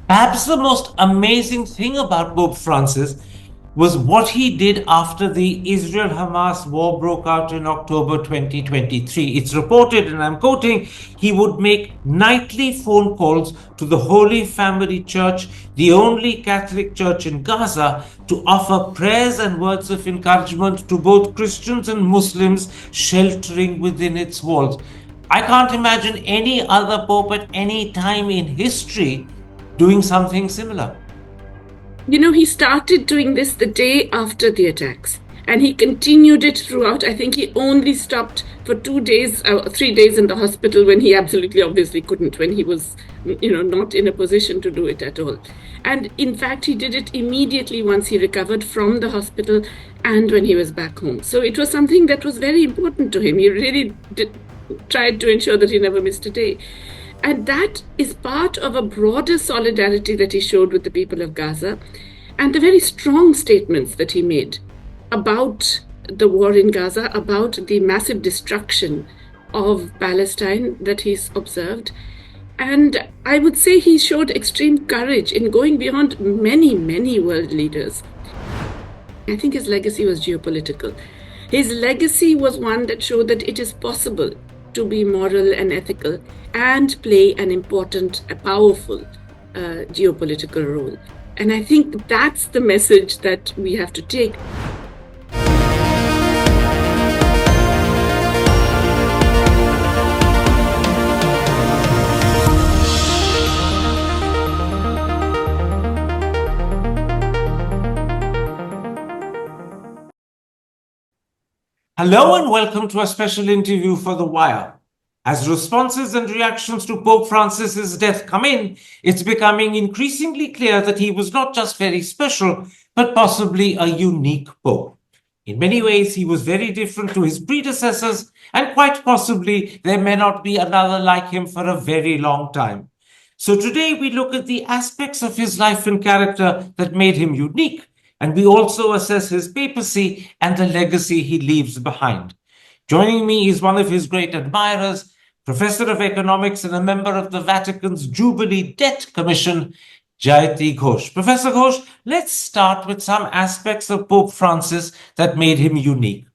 Perhaps the most amazing thing about Pope Francis was what he did after the Israel-Hamas war broke out in October 2023. It's reported, and I'm quoting, he would make nightly phone calls to the Holy Family Church, the only Catholic church in Gaza, to offer prayers and words of encouragement to both Christians and Muslims sheltering within its walls. I can't imagine any other pope at any time in history doing something similar. He started doing this the day after the attacks, and he continued it throughout. I think he only stopped for 2 days, 3 days in the hospital when he absolutely obviously couldn't, when he was, not in a position to do it at all. And in fact, he did it immediately once he recovered from the hospital and when he was back home. So it was something that was very important to him. He really tried to ensure that he never missed a day. And that is part of a broader solidarity that he showed with the people of Gaza, and the very strong statements that he made about the war in Gaza, about the massive destruction of Palestine that he's observed. And I would say he showed extreme courage in going beyond many, many world leaders. I think his legacy was geopolitical. His legacy was one that showed that it is possible to be moral and ethical and play an important, a powerful geopolitical role. And I think that's the message that we have to take. Hello and welcome to a special interview for The Wire. As responses and reactions to Pope Francis's death come in, it's becoming increasingly clear that he was not just very special, but possibly a unique pope. In many ways, he was very different to his predecessors, and quite possibly there may not be another like him for a very long time. So today we look at the aspects of his life and character that made him unique, and we also assess his papacy and the legacy he leaves behind. Joining me is one of his great admirers, Professor of Economics and a member of the Vatican's Jubilee Debt Commission, Jayati Ghosh. Professor Ghosh, let's start with some aspects of Pope Francis that made him unique.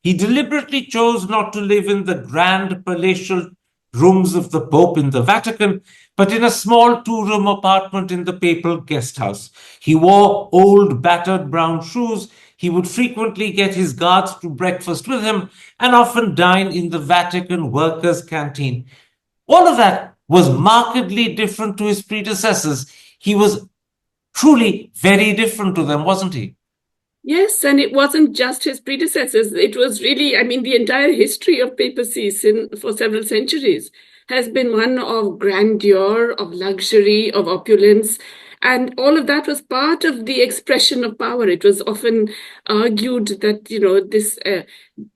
He deliberately chose not to live in the grand palatial rooms of the Pope in the Vatican, but in a small two-room apartment in the papal guest house. He wore old, battered brown shoes. He would frequently get his guards to breakfast with him and often dine in the Vatican workers' canteen. All of that was markedly different to his predecessors. He was truly very different to them, wasn't he? Yes, and it wasn't just his predecessors. It was really, the entire history of papacy for several centuries has been one of grandeur, of luxury, of opulence. And all of that was part of the expression of power. It was often argued that,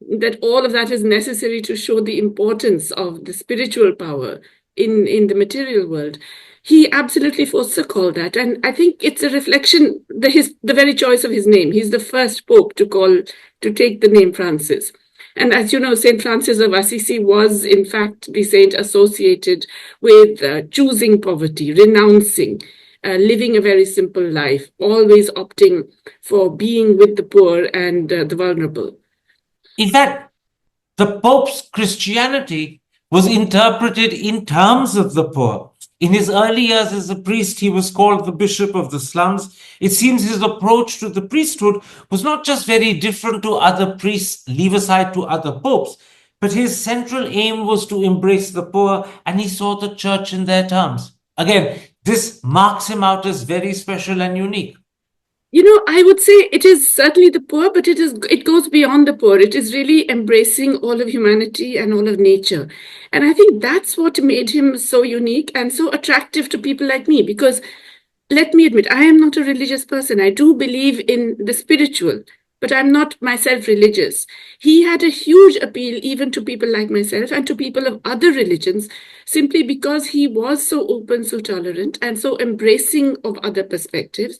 that all of that is necessary to show the importance of the spiritual power in the material world. He absolutely forsook all that. And I think it's a reflection, the very choice of his name. He's the first pope to take the name Francis. And as you know, St. Francis of Assisi was, in fact, the saint associated with choosing poverty, renouncing, living a very simple life, always opting for being with the poor and the vulnerable. In fact, the Pope's Christianity was interpreted in terms of the poor. In his early years as a priest, he was called the Bishop of the Slums. It seems his approach to the priesthood was not just very different to other priests, leave aside to other popes, but his central aim was to embrace the poor, and he saw the church in their terms. Again, this marks him out as very special and unique. I would say it is certainly the poor, but it goes beyond the poor. It is really embracing all of humanity and all of nature. And I think that's what made him so unique and so attractive to people like me, because let me admit, I am not a religious person. I do believe in the spiritual, but I'm not myself religious. He had a huge appeal even to people like myself and to people of other religions, simply because he was so open, so tolerant, and so embracing of other perspectives.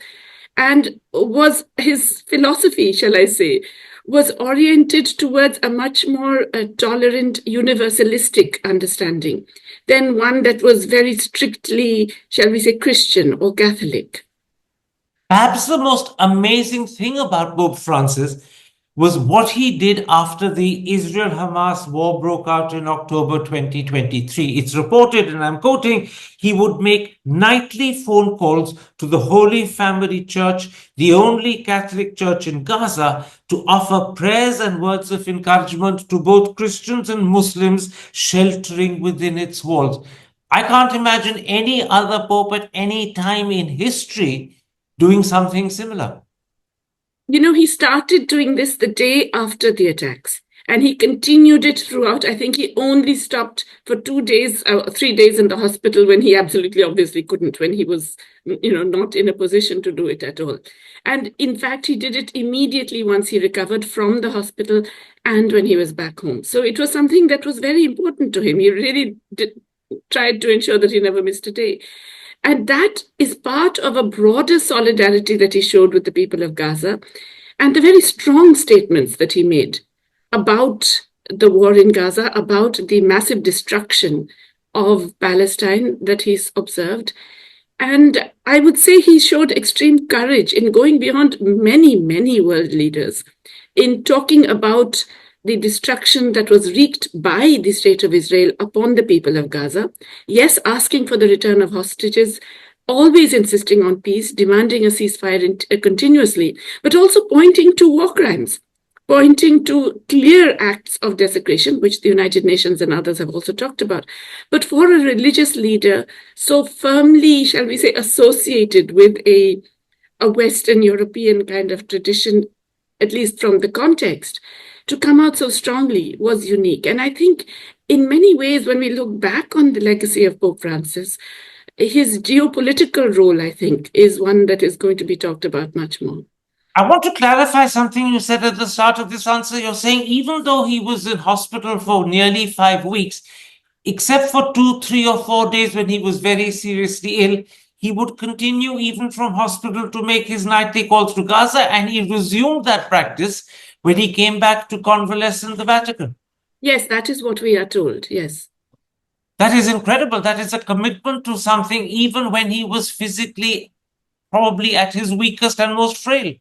And was his philosophy, shall I say, was oriented towards a much more tolerant, universalistic understanding than one that was very strictly, shall we say, Christian or Catholic. Perhaps the most amazing thing about Pope Francis was what he did after the Israel-Hamas war broke out in October 2023. It's reported, and I'm quoting, he would make nightly phone calls to the Holy Family Church, the only Catholic church in Gaza, to offer prayers and words of encouragement to both Christians and Muslims sheltering within its walls. I can't imagine any other pope at any time in history doing something similar. He started doing this the day after the attacks, and he continued it throughout. I think he only stopped for 2 days, 3 days in the hospital when he absolutely obviously couldn't, when he was, not in a position to do it at all. And in fact, he did it immediately once he recovered from the hospital and when he was back home. So it was something that was very important to him. He really tried to ensure that he never missed a day. And that is part of a broader solidarity that he showed with the people of Gaza and the very strong statements that he made about the war in Gaza, about the massive destruction of Palestine that he's observed. And I would say he showed extreme courage in going beyond many, many world leaders in talking about the destruction that was wreaked by the state of Israel upon the people of Gaza. Yes, asking for the return of hostages, always insisting on peace, demanding a ceasefire continuously, but also pointing to war crimes, pointing to clear acts of desecration, which the United Nations and others have also talked about. But for a religious leader so firmly, shall we say, associated with a Western European kind of tradition, at least from the context, to come out so strongly was unique. And I think in many ways, when we look back on the legacy of Pope Francis, his geopolitical role, I think, is one that is going to be talked about much more. I want to clarify something you said at the start of this answer. You're saying even though he was in hospital for nearly 5 weeks, except for 2, 3, or 4 days when he was very seriously ill, he would continue even from hospital to make his nightly calls to Gaza, and he resumed that practice when he came back to convalesce in the Vatican. Yes, that is what we are told, yes. That is incredible. That is a commitment to something even when he was physically probably at his weakest and most frail.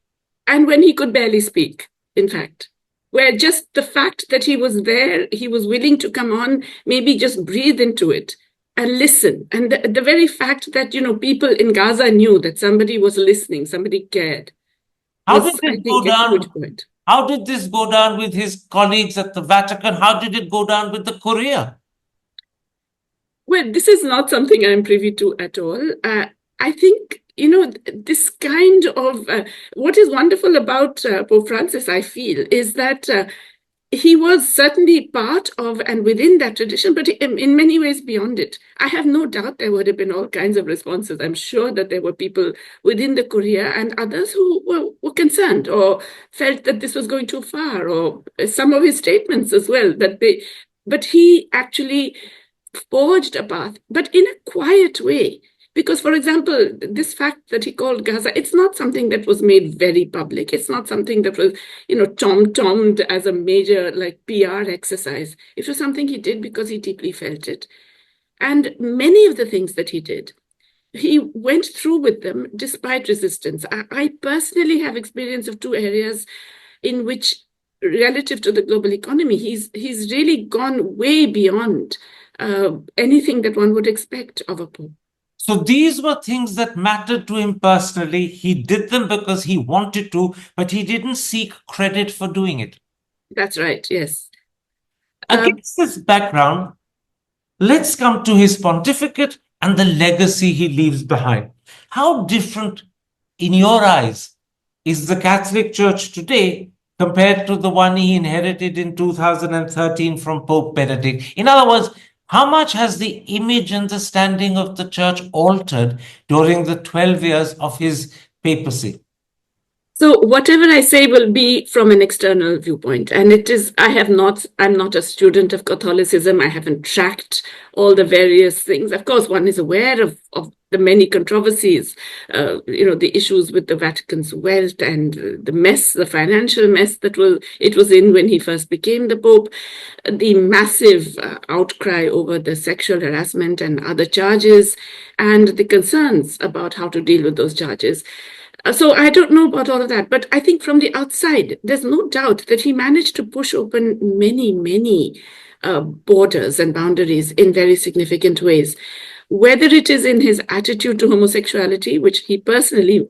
And when he could barely speak, in fact. Where just the fact that he was there, he was willing to come on, maybe just breathe into it and listen. And the very fact that, people in Gaza knew that somebody was listening, somebody cared. How did this go down? How did this go down with his colleagues at the Vatican? How did it go down with the Courier? Well, this is not something I'm privy to at all. I think, this kind of, what is wonderful about Pope Francis, I feel, is that he was certainly part of and within that tradition, but in many ways beyond it. I have no doubt there would have been all kinds of responses. I'm sure that there were people within the Courier and others who were concerned or felt that this was going too far, or some of his statements as well, but he actually forged a path, but in a quiet way. Because, for example, this fact that he called Gaza, it's not something that was made very public. It's not something that was, tom-tommed as a major PR exercise. It was something he did because he deeply felt it. And many of the things that he did, he went through with them despite resistance. I personally have experience of 2 areas in which, relative to the global economy, he's really gone way beyond anything that one would expect of a pope. So these were things that mattered to him personally. He did them because he wanted to, but he didn't seek credit for doing it. That's right, yes. Against this background, let's come to his pontificate and the legacy he leaves behind. How different, in your eyes, is the Catholic Church today compared to the one he inherited in 2013 from Pope Benedict? In other words, how much has the image and the standing of the church altered during the 12 years of his papacy? So whatever I say will be from an external viewpoint. And I'm not a student of Catholicism. I haven't tracked all the various things. Of course, one is aware of the many controversies, the issues with the Vatican's wealth and the financial mess that it was in when he first became the Pope, the massive outcry over the sexual harassment and other charges, and the concerns about how to deal with those charges. So I don't know about all of that, but I think from the outside, there's no doubt that he managed to push open many borders and boundaries in very significant ways. Whether it is in his attitude to homosexuality, which he personally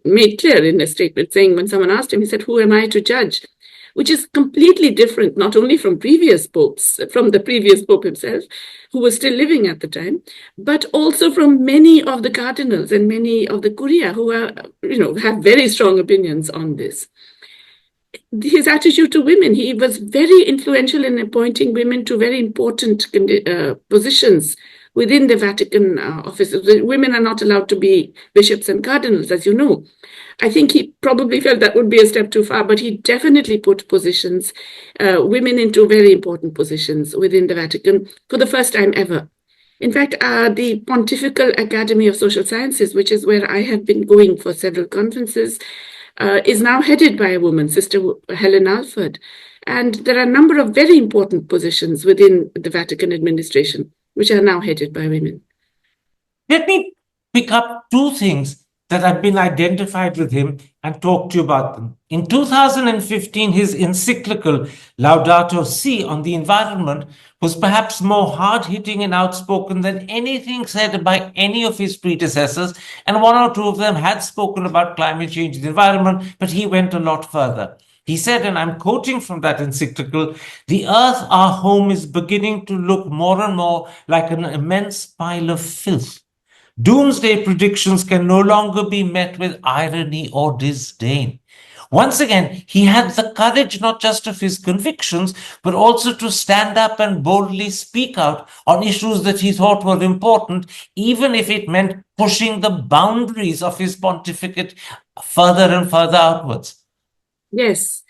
made clear in a statement, saying when someone asked him, he said, "Who am I to judge?" Which is completely different, not only from previous popes, from the previous pope himself, who was still living at the time, but also from many of the cardinals and many of the curia who have very strong opinions on this. His attitude to women, he was very influential in appointing women to very important positions within the Vatican offices. Women are not allowed to be bishops and cardinals, as you know. I think he probably felt that would be a step too far, but he definitely put women into very important positions within the Vatican for the first time ever. In fact, the Pontifical Academy of Social Sciences, which is where I have been going for several conferences, is now headed by a woman, Sister Helen Alford. And there are a number of very important positions within the Vatican administration, which are now headed by women. Let me pick up two things that have been identified with him and talk to you about them. In 2015, his encyclical Laudato Si on the environment was perhaps more hard-hitting and outspoken than anything said by any of his predecessors, and one or two of them had spoken about climate change and the environment, but he went a lot further. He said, and I'm quoting from that encyclical, "The earth, our home, is beginning to look more and more like an immense pile of filth. Doomsday predictions can no longer be met with irony or disdain." Once again, he had the courage not just of his convictions, but also to stand up and boldly speak out on issues that he thought were important, even if it meant pushing the boundaries of his pontificate further and further outwards. Yes.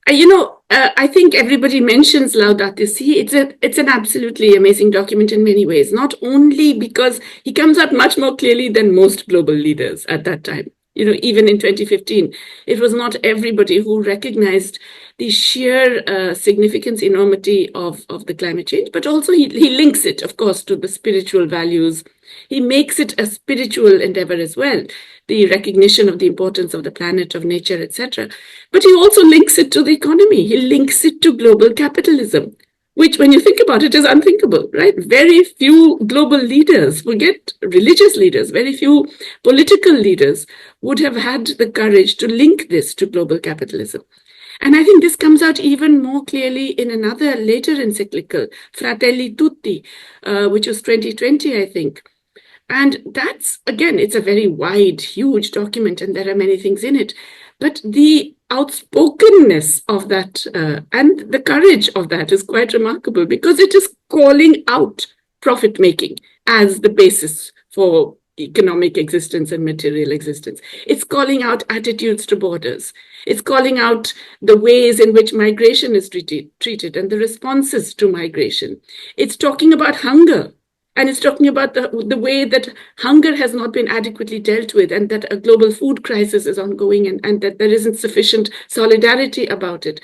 I think everybody mentions Laudato Si. It's an absolutely amazing document in many ways, not only because he comes out much more clearly than most global leaders at that time. Even in 2015, it was not everybody who recognized the sheer significance, enormity of the climate change, but also he links it, of course, to the spiritual values. He makes it a spiritual endeavor as well, the recognition of the importance of the planet, of nature, etc. But he also links it to the economy. He links it to global capitalism, which, when you think about it, is unthinkable, right? Very few global leaders, forget religious leaders, very few political leaders would have had the courage to link this to global capitalism. And I think this comes out even more clearly in another later encyclical, Fratelli Tutti, which was 2020, I think. And that's, again, it's a very wide, huge document, and there are many things in it. But the outspokenness of that and the courage of that is quite remarkable, because it is calling out profit-making as the basis for economic existence and material existence. It's calling out attitudes to borders. It's calling out the ways in which migration is treated and the responses to migration. It's talking about hunger. And it's talking about the way that hunger has not been adequately dealt with, and that a global food crisis is ongoing, and that there isn't sufficient solidarity about it.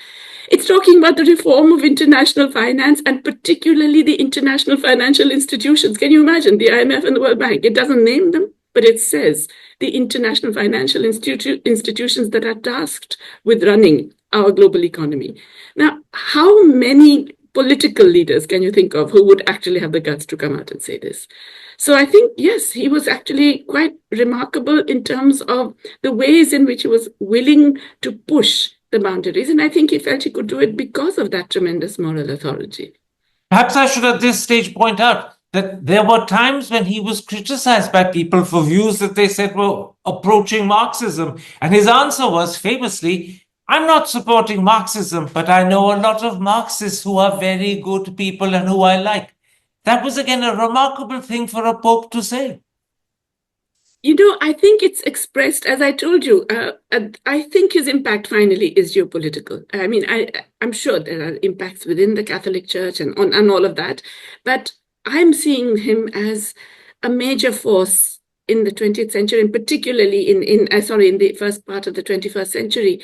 It's talking about the reform of international finance, and particularly the international financial institutions. Can you imagine the IMF and the World Bank? It doesn't name them, but it says the international financial institutions that are tasked with running our global economy. Now, how many political leaders can you think of who would actually have the guts to come out and say this? So I think, yes, he was actually quite remarkable in terms of the ways in which he was willing to push the boundaries. And I think he felt he could do it because of that tremendous moral authority. Perhaps I should at this stage point out that there were times when he was criticized by people for views that they said were approaching Marxism. And his answer was famously, "I'm not supporting Marxism, but I know a lot of Marxists who are very good people and who I like." That was, again, a remarkable thing for a pope to say. I think it's expressed, as I told you, I think his impact finally is geopolitical. I mean, I'm sure there are impacts within the Catholic Church and all of that, but I'm seeing him as a major force in the 20th century, and particularly in the first part of the 21st century,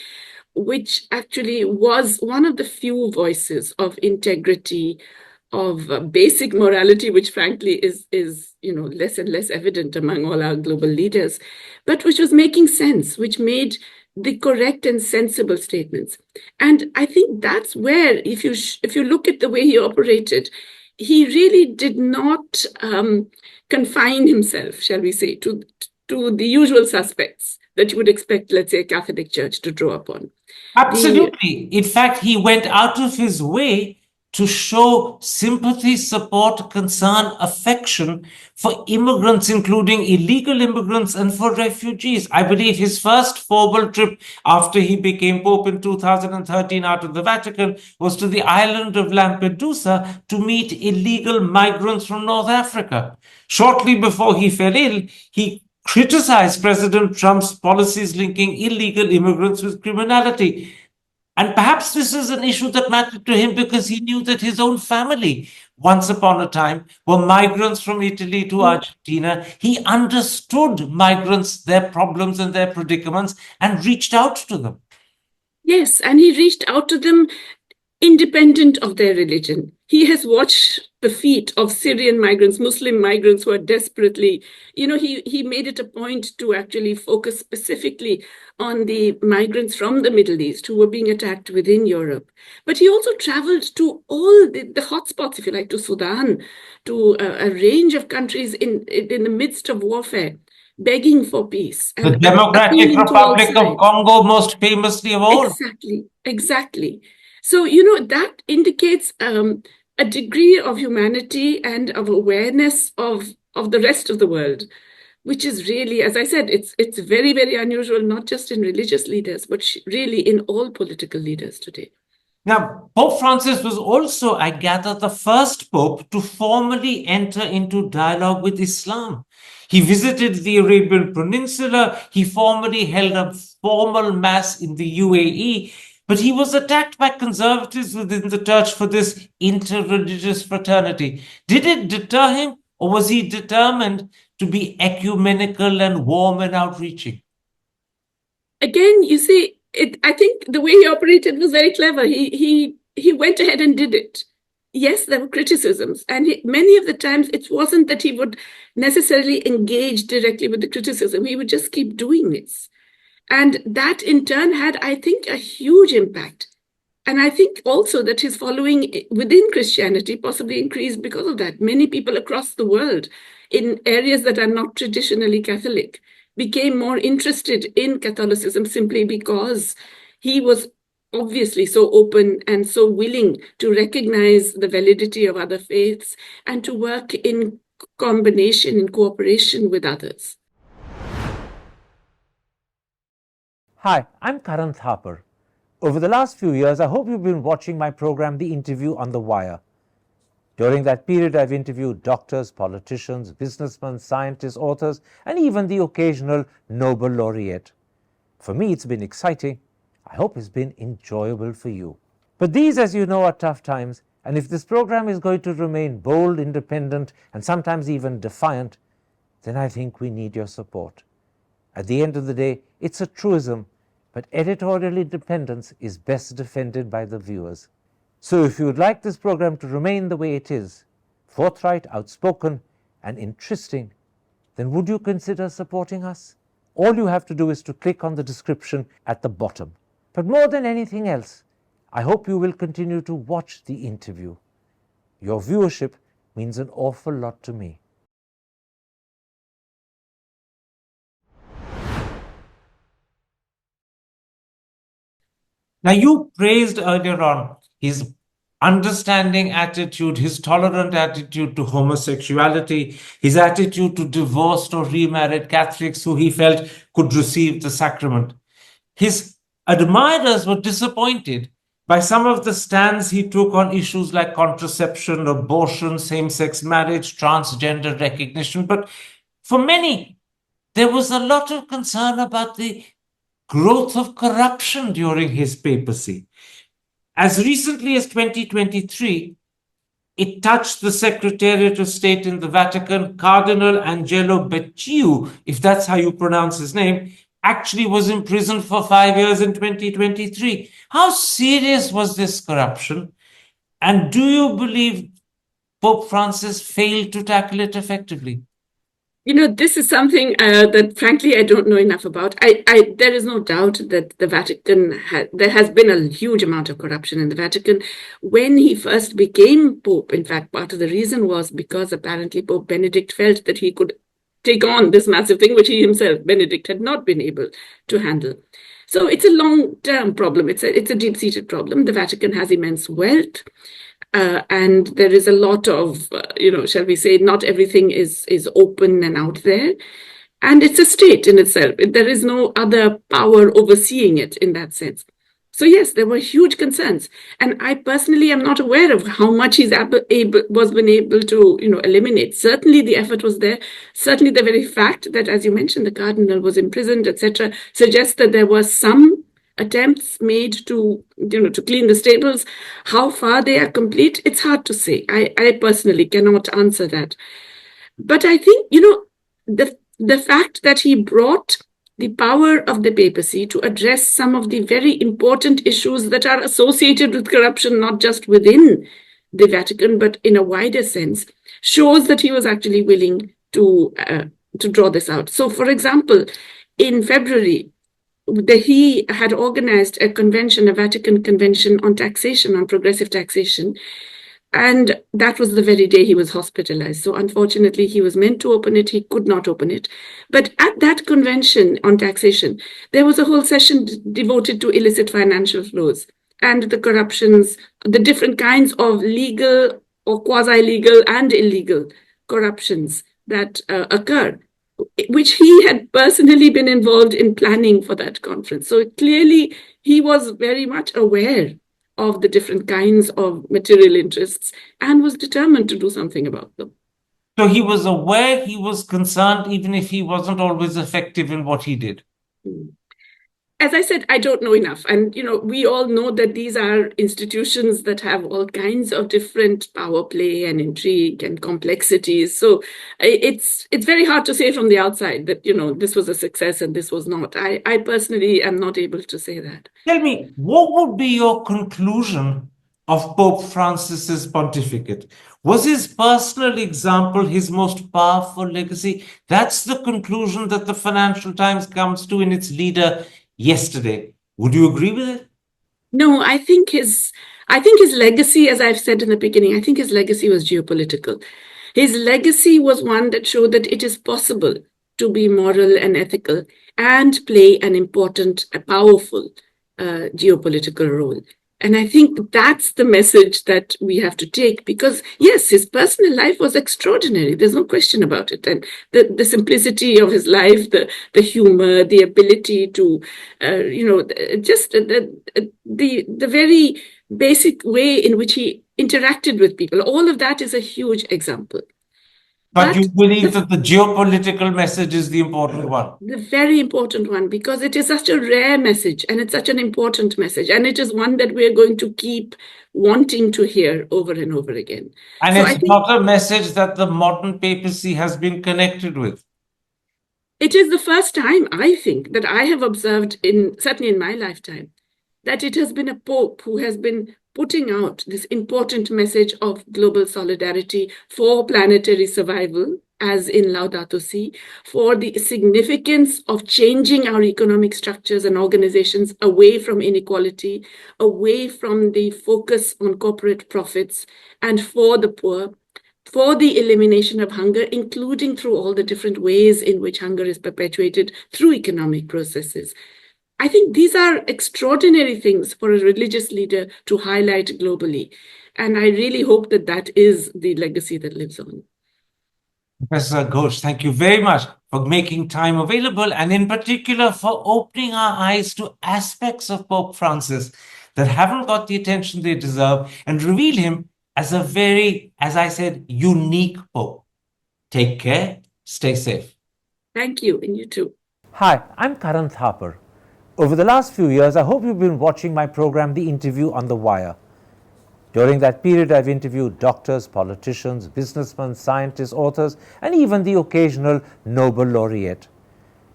which actually was one of the few voices of integrity, of basic morality, which frankly is less and less evident among all our global leaders, but which was making sense, which made the correct and sensible statements. And I think that's where, if you look at the way he operated, he really did not confine himself, shall we say, to the usual suspects that you would expect, let's say, a Catholic Church to draw upon. Absolutely. In fact, he went out of his way to show sympathy, support, concern, affection for immigrants, including illegal immigrants, and for refugees. I believe his first formal trip after he became Pope in 2013 out of the Vatican was to the island of Lampedusa to meet illegal migrants from North Africa. Shortly before he fell ill, he criticized President Trump's policies linking illegal immigrants with criminality. And perhaps this is an issue that mattered to him because he knew that his own family, once upon a time, were migrants from Italy to Argentina. He understood migrants, their problems and their predicaments, and reached out to them. Yes, and he reached out to them independent of their religion. He has watched the feet of Syrian migrants, Muslim migrants who are desperately, he made it a point to actually focus specifically on the migrants from the Middle East who were being attacked within Europe. But he also traveled to all the hotspots, if you like, to Sudan, to a range of countries in the midst of warfare, begging for peace. The Democratic Republic of Congo, most famously of all. Exactly. So, that indicates a degree of humanity and of awareness of the rest of the world, which is really, as I said, it's very, very unusual, not just in religious leaders, but really in all political leaders today. Now, Pope Francis was also, I gather, the first pope to formally enter into dialogue with Islam. He visited the Arabian Peninsula. He formally held a formal mass in the UAE. But he was attacked by conservatives within the church for this interreligious fraternity. Did it deter him, or was he determined to be ecumenical and warm and outreaching? Again, you see, I think the way he operated was very clever. He went ahead and did it. Yes, there were criticisms, and many of the times it wasn't that he would necessarily engage directly with the criticism. He would just keep doing this. And that in turn had, I think, a huge impact. And I think also that his following within Christianity possibly increased because of that. Many people across the world in areas that are not traditionally Catholic became more interested in Catholicism simply because he was obviously so open and so willing to recognize the validity of other faiths and to work in combination, in cooperation with others. Hi, I'm Karan Thapar. Over the last few years, I hope you've been watching my program, The Interview on the Wire. During that period, I've interviewed doctors, politicians, businessmen, scientists, authors, and even the occasional Nobel laureate. For me, it's been exciting. I hope it's been enjoyable for you. But these, as you know, are tough times, and if this program is going to remain bold, independent, and sometimes even defiant, then I think we need your support. At the end of the day, it's a truism, but editorial independence is best defended by the viewers. So if you would like this program to remain the way it is, forthright, outspoken, and interesting, then would you consider supporting us? All you have to do is to click on the description at the bottom. But more than anything else, I hope you will continue to watch the interview. Your viewership means an awful lot to me. Now, you praised earlier on his understanding attitude, his tolerant attitude to homosexuality, his attitude to divorced or remarried Catholics who he felt could receive the sacrament. His admirers were disappointed by some of the stands he took on issues like contraception, abortion, same-sex marriage, transgender recognition. But for many, there was a lot of concern about the growth of corruption during his papacy. As recently as 2023, It touched the Secretariat of State in the Vatican. Cardinal Angelo Becciu, if that's how you pronounce his name, actually was imprisoned for 5 years in 2023. How serious was this corruption? And do you believe Pope Francis failed to tackle it effectively? This is something that, frankly, I don't know enough about. There is no doubt that the Vatican there has been a huge amount of corruption in the Vatican. When he first became Pope, in fact, part of the reason was because apparently Pope Benedict felt that he could take on this massive thing, which he himself, Benedict, had not been able to handle. So it's a long-term problem. It's a deep-seated problem. The Vatican has immense wealth. And there is a lot of, shall we say, not everything is open and out there. And it's a state in itself. There is no other power overseeing it in that sense. So yes, there were huge concerns. And I personally am not aware of how much he's been able to, eliminate. Certainly the effort was there. Certainly the very fact that, as you mentioned, the cardinal was imprisoned, etc., suggests that there was some attempts made to clean the stables. How far they are complete, it's hard to say. I personally cannot answer that. But I think, the fact that he brought the power of the papacy to address some of the very important issues that are associated with corruption, not just within the Vatican, but in a wider sense, shows that he was actually willing to draw this out. So, for example, in February, he had organized a convention, a Vatican convention on taxation, on progressive taxation. And that was the very day he was hospitalized. So unfortunately, he was meant to open it. He could not open it. But at that convention on taxation, there was a whole session devoted to illicit financial flows and the corruptions, the different kinds of legal or quasi-legal and illegal corruptions that occur, which he had personally been involved in planning for that conference. So clearly, he was very much aware of the different kinds of material interests and was determined to do something about them. So he was aware, he was concerned, even if he wasn't always effective in what he did. As I said, I don't know enough. And, we all know that these are institutions that have all kinds of different power play and intrigue and complexities. So it's very hard to say from the outside that, this was a success and this was not. I personally am not able to say that. Tell me, what would be your conclusion of Pope Francis's pontificate? Was his personal example his most powerful legacy? That's the conclusion that the Financial Times comes to in its leader yesterday. Would you agree with it? No, I think his legacy, as I've said in the beginning, I think his legacy was geopolitical. His legacy was one that showed that it is possible to be moral and ethical and play an important, a powerful geopolitical role. And I think that's the message that we have to take, because yes, his personal life was extraordinary. There's no question about it. And the simplicity of his life, the humor, the ability to, just the very basic way in which he interacted with people, all of that is a huge example. But you believe that the geopolitical message is the important one? The very important one, because it is such a rare message and it's such an important message. And it is one that we're going to keep wanting to hear over and over again. And so it's not a message that the modern papacy has been connected with. It is the first time, I think, that I have observed, certainly in my lifetime, that it has been a pope who has been putting out this important message of global solidarity for planetary survival, as in Laudato Si, for the significance of changing our economic structures and organizations away from inequality, away from the focus on corporate profits, and for the poor, for the elimination of hunger, including through all the different ways in which hunger is perpetuated through economic processes. I think these are extraordinary things for a religious leader to highlight globally. And I really hope that that is the legacy that lives on. Professor Ghosh, thank you very much for making time available, and in particular for opening our eyes to aspects of Pope Francis that haven't got the attention they deserve, and reveal him as a very, as I said, unique Pope. Take care, stay safe. Thank you, and you too. Hi, I'm Karan Thapar. Over the last few years, I hope you've been watching my program, The Interview on the Wire. During that period, I've interviewed doctors, politicians, businessmen, scientists, authors, and even the occasional Nobel laureate.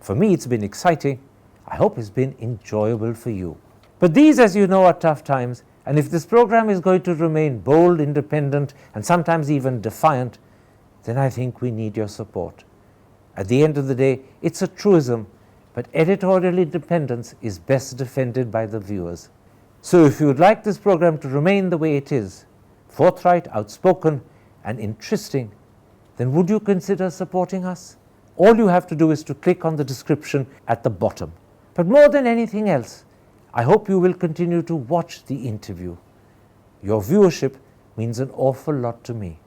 For me, it's been exciting. I hope it's been enjoyable for you. But these, as you know, are tough times, and if this program is going to remain bold, independent, and sometimes even defiant, then I think we need your support. At the end of the day, it's a truism, but editorial independence is best defended by the viewers. So if you would like this program to remain the way it is, forthright, outspoken, and interesting, then would you consider supporting us? All you have to do is to click on the description at the bottom. But more than anything else, I hope you will continue to watch the interview. Your viewership means an awful lot to me.